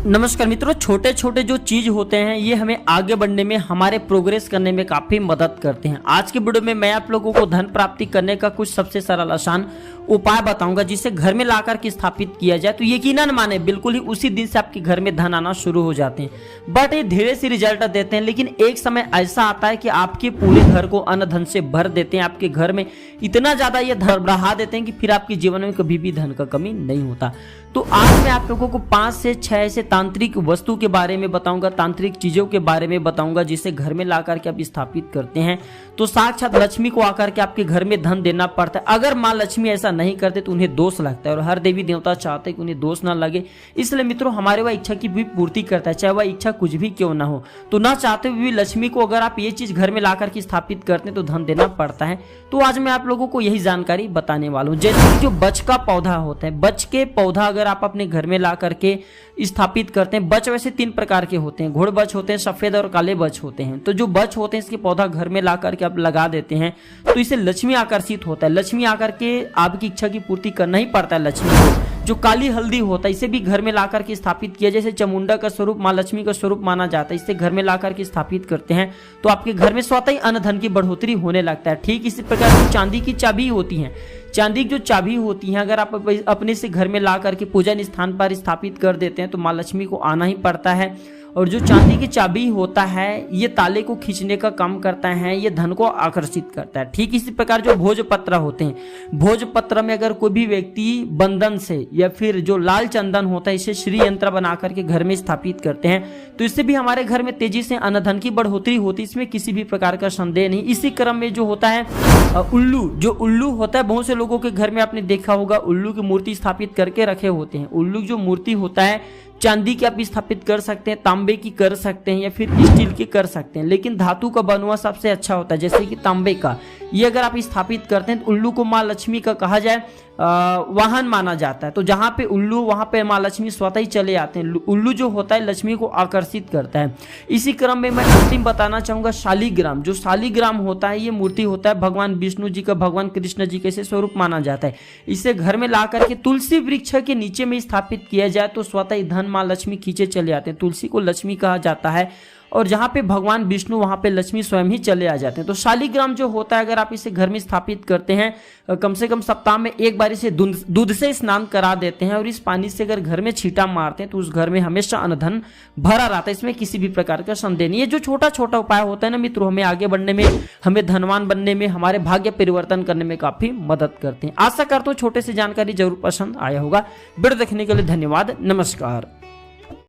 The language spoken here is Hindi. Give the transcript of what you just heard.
नमस्कार मित्रों, छोटे छोटे जो चीज होते हैं ये हमें आगे बढ़ने में, हमारे प्रोग्रेस करने में काफी मदद करते हैं। आज की वीडियो में मैं आप लोगों को धन प्राप्ति करने का कुछ सबसे सरल आसान उपाय बताऊंगा जिसे घर में लाकर के स्थापित किया जाए तो यकीनन माने बिल्कुल ही उसी दिन से आपके घर में धन आना शुरू हो जाते हैं। बट ये धीरे से रिजल्ट देते हैं, लेकिन एक समय ऐसा आता है कि आपके पूरे घर को अन्न धन से भर देते हैं। आपके घर में इतना ज्यादा ये धन बढ़ा देते हैं कि फिर आपके जीवन में कभी भी धन का कमी नहीं होता। तो आज मैं आप लोगों को 5 से 6 ऐसे तांत्रिक वस्तु के बारे में बताऊंगा, तांत्रिक चीजों के बारे में बताऊंगा जिसे घर में लाकर के आप स्थापित करते हैं तो साक्षात लक्ष्मी को आकर के आपके घर में धन देना पड़ता है। अगर माँ लक्ष्मी ऐसा नहीं करते तो उन्हें दोष लगता है, और हर देवी देवता चाहते हैं कि उन्हें दोष ना लगे। इसलिए मित्रों, हमारे वह इच्छा की भी पूर्ति करता है, चाहे वह इच्छा कुछ भी क्यों ना हो। तो ना चाहते हुए भी लक्ष्मी को अगर आप ये चीज घर में लाकर के स्थापित करते हैं तो धन देना पड़ता है। तो आज मैं आप लोगों को यही जानकारी बताने वाला हूँ। जैसे जो बच का पौधा होता है, बच के पौधा अगर आप अपने घर में ला करके स्थापित करते हैं। बच वैसे 3 प्रकार के होते हैं, घोड़ बच होते हैं, सफेद और काले बच होते हैं। तो जो बच होते हैं इसके पौधा घर में ला करके आप लगा देते हैं तो इससे लक्ष्मी आकर्षित होता है। लक्ष्मी आकर के आपकी इच्छा की पूर्ति करना ही पड़ता है लक्ष्मी को। जो काली हल्दी होता है इसे भी घर में लाकर के स्थापित किया, जैसे चामुंडा का स्वरूप माँ लक्ष्मी का स्वरूप माना जाता है, इसे घर में लाकर के स्थापित करते हैं तो आपके घर में स्वतः ही अन्न धन की बढ़ोतरी होने लगता है। ठीक इसी प्रकार की चांदी की चाबी होती है, चांदी की जो चाबी होती है अगर आप अपने से घर में ला करके पूजन स्थान पर स्थापित कर देते हैं तो माँ लक्ष्मी को आना ही पड़ता है। और जो चांदी की चाबी होता है ये ताले को खींचने का काम करता है, ये धन को आकर्षित करता है। ठीक इसी प्रकार जो भोजपत्र होते हैं, भोजपत्र में अगर कोई भी व्यक्ति बंधन से या फिर जो लाल चंदन होता है इसे श्री यंत्र बना करके घर में स्थापित करते हैं तो इससे भी हमारे घर में तेजी से अन्न धन की बढ़ोतरी होती है, इसमें किसी भी प्रकार का संदेह नहीं। इसी क्रम में जो होता है उल्लू, जो उल्लू होता है, बहुत से लोगों के घर में आपने देखा होगा उल्लू की मूर्ति स्थापित करके रखे होते हैं। उल्लू जो मूर्ति होता है चांदी की आप स्थापित कर सकते हैं, तांबे की कर सकते हैं या फिर स्टील की कर सकते हैं, लेकिन धातु का बना हुआ सबसे अच्छा होता है, जैसे कि तांबे का। ये अगर आप स्थापित करते हैं तो उल्लू को माँ लक्ष्मी का कहा जाए वाहन माना जाता है। तो जहाँ पे उल्लू वहां पे माँ लक्ष्मी स्वतः ही चले आते हैं। उल्लू जो होता है लक्ष्मी को आकर्षित करता है। इसी क्रम में मैं अंतिम बताना चाहूंगा शालिग्राम। जो शालिग्राम होता है ये मूर्ति होता है भगवान विष्णु जी का, भगवान कृष्ण जी के स्वरूप माना जाता है। इसे घर में ला करके तुलसी वृक्ष के नीचे में स्थापित किया जाए तो स्वतः ही धन माँ लक्ष्मी खींचे चले आते हैं। तुलसी को लक्ष्मी कहा जाता है और जहाँ पे भगवान विष्णु वहां पे लक्ष्मी स्वयं ही चले आ जाते हैं। तो शालिग्राम जो होता है अगर आप इसे घर में स्थापित करते हैं, कम से कम सप्ताह में एक बार इसे दूध से स्नान करा देते हैं और इस पानी से अगर घर में छींटा मारते हैं तो उस घर में हमेशा अन्न धन भरा रहता है, इसमें किसी भी प्रकार का संदेह नहीं है। जो छोटा छोटा उपाय होता है ना मित्रों, हमें आगे बढ़ने में, हमें धनवान बनने में, हमारे भाग्य परिवर्तन करने में काफी मदद करते हैं। आशा करता हूँ छोटे से जानकारी जरूर पसंद आया होगा। वीडियो देखने के लिए धन्यवाद। नमस्कार।